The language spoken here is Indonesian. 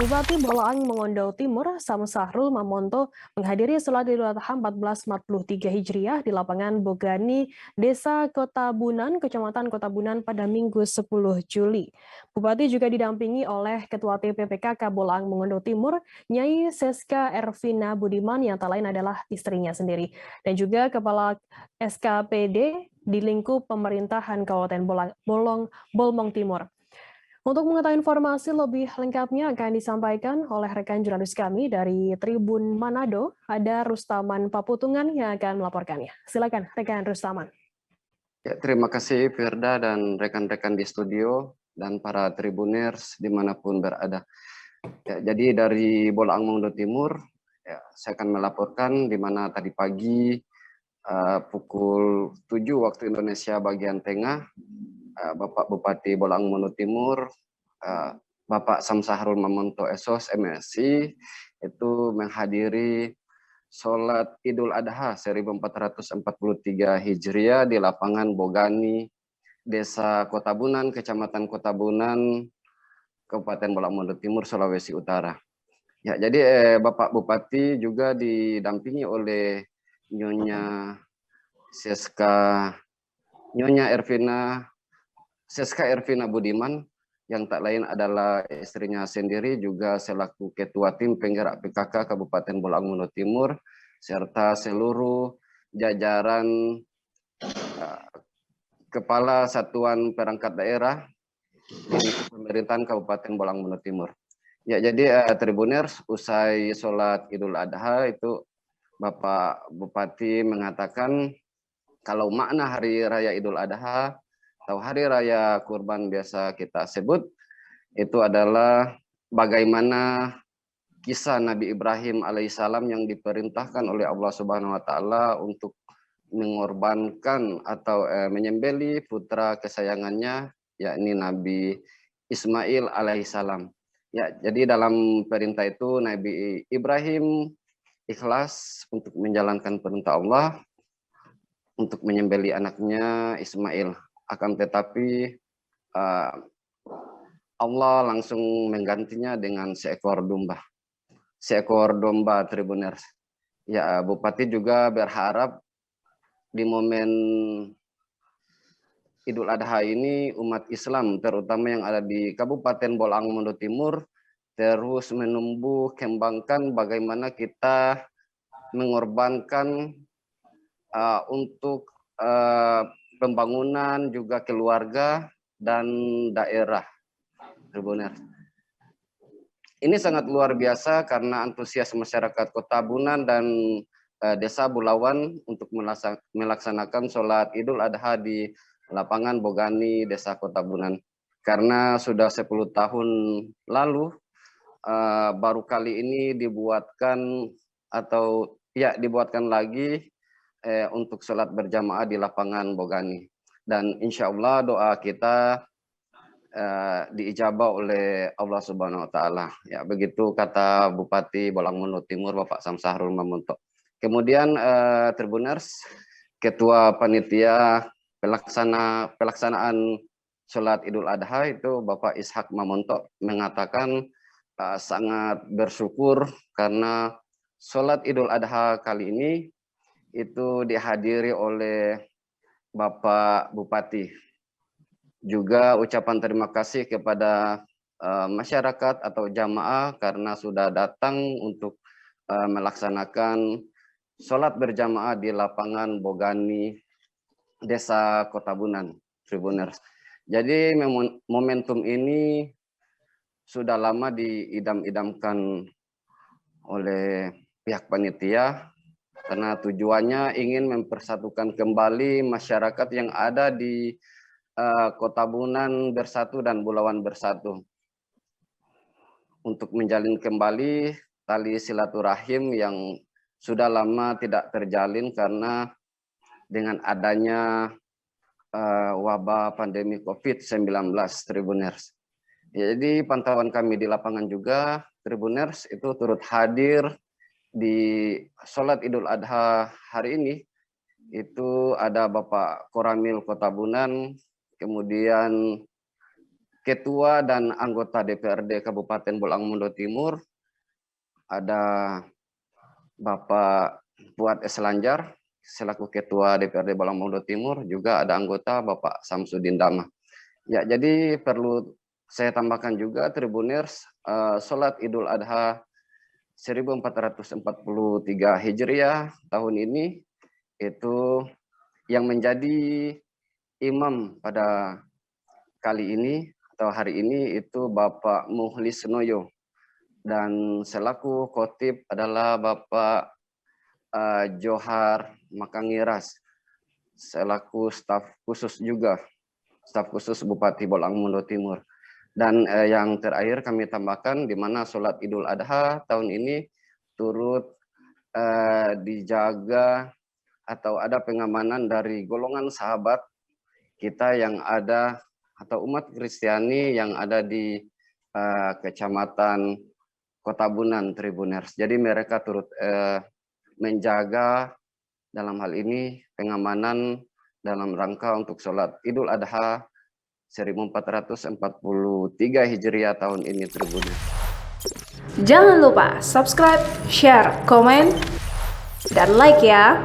Bupati Bolaang Mongondo Timur, Samsahrul Mamonto, menghadiri sholat Idul Adha 1443 Hijriah di lapangan Bogani, Desa Kota Bunan, Kecamatan Kota Bunan pada Minggu 10 Juli. Bupati juga didampingi oleh Ketua TPPKK Bolaang Mongondo Timur, Nyai Seska Ervina Budiman yang tak lain adalah istrinya sendiri, dan juga Kepala SKPD di lingkup pemerintahan Kabupaten Bolmong Timur. Untuk mengetahui informasi lebih lengkapnya akan disampaikan oleh rekan jurnalis kami dari Tribun Manado, ada Rustaman Paputungan yang akan melaporkannya. Silakan rekan Rustaman. Ya, terima kasih Firda dan rekan-rekan di studio dan para tribuners dimanapun berada. Ya, jadi dari Bolaang Mongondo Timur, ya, saya akan melaporkan di mana tadi pagi pukul 7 waktu Indonesia bagian tengah, Bapak Bupati Bolaang Mongondo Timur, Bapak Samsahrul Mamonto SOS MSI, itu menghadiri sholat Idul Adha 1443 Hijriah di lapangan Bogani, Desa Kota Bunan, Kecamatan Kota Bunan, Kabupaten Bolaang Mongondo Timur, Sulawesi Utara. Ya, jadi Bapak Bupati juga didampingi oleh Nyonya Seska Ervina Budiman, yang tak lain adalah istrinya sendiri, juga selaku Ketua Tim Penggerak PKK Kabupaten Bolaang Mongondo Timur, serta seluruh jajaran Kepala Satuan Perangkat Daerah di pemerintahan Kabupaten Bolaang Mongondo Timur. Ya, jadi Tribuners, usai sholat Idul Adha itu Bapak Bupati mengatakan kalau makna Hari Raya Idul Adha atau Hari Raya Kurban biasa kita sebut, itu adalah bagaimana kisah Nabi Ibrahim alaihissalam yang diperintahkan oleh Allah Subhanahu wa taala untuk mengorbankan atau menyembelih putra kesayangannya, yakni Nabi Ismail alaihissalam. Ya, jadi dalam perintah itu Nabi Ibrahim ikhlas untuk menjalankan perintah Allah untuk menyembelih anaknya Ismail. Akan tetapi Allah langsung menggantinya dengan seekor domba. Seekor domba, Tribuners. Ya, Bupati juga berharap di momen Idul Adha ini umat Islam terutama yang ada di Kabupaten Bolaang Mongondo Timur terus menumbuh kembangkan bagaimana kita mengorbankan untuk pembangunan juga keluarga dan daerah, Tribuners. Ini sangat luar biasa karena antusias masyarakat Kota Bunan dan Desa Bulawan untuk melaksanakan sholat Idul Adha di lapangan Bogani, Desa Kota Bunan. Karena sudah 10 tahun lalu baru kali ini dibuatkan atau ya dibuatkan lagi untuk sholat berjamaah di lapangan Bogani. Dan insya Allah doa kita diijabah oleh Allah Subhanahu wa taala. Ya, begitu kata Bupati Bolaang Mongondo Timur Bapak Samsahrul Mamonto. Kemudian Tribuners, Ketua Panitia pelaksanaan sholat Idul Adha itu Bapak Ishak Mamonto mengatakan sangat bersyukur karena sholat Idul Adha kali ini itu dihadiri oleh Bapak Bupati. Juga ucapan terima kasih kepada masyarakat atau jamaah karena sudah datang untuk melaksanakan sholat berjamaah di lapangan Bogani, Desa Kota Bunan, Tribuners. Jadi momentum ini sudah lama diidam-idamkan oleh pihak panitia karena tujuannya ingin mempersatukan kembali masyarakat yang ada di Kota Bunan bersatu dan Bulawan bersatu untuk menjalin kembali tali silaturahim yang sudah lama tidak terjalin karena dengan adanya wabah pandemi COVID-19, Tribuners. Jadi pantauan kami di lapangan juga, Tribuners, itu turut hadir di sholat Idul Adha hari ini. Itu ada Bapak Koramil Kota Bunan, kemudian Ketua dan anggota DPRD Kabupaten Bolaang-Mondow Timur, ada Bapak Fuad S. Lanjar selaku Ketua DPRD Bolaang-Mondow Timur, juga ada anggota Bapak Samsudin Damah. Ya, jadi perlu saya tambahkan juga Tribuners, sholat Idul Adha 1443 Hijriah tahun ini itu yang menjadi imam pada kali ini atau hari ini itu Bapak Muhlis Noyo, dan selaku khotib adalah Bapak Johar Makangiras selaku staf khusus juga, staf khusus Bupati Bolaang-Mondow Timur. Dan yang terakhir kami tambahkan di mana sholat Idul Adha tahun ini turut dijaga atau ada pengamanan dari golongan sahabat kita yang ada atau umat Kristiani yang ada di Kecamatan Kotabunan, Tribuners. Jadi mereka turut menjaga dalam hal ini pengamanan dalam rangka untuk sholat Idul Adha 1443 Hijriah tahun ini, Tribuners. Jangan lupa subscribe, share, komen, dan like ya.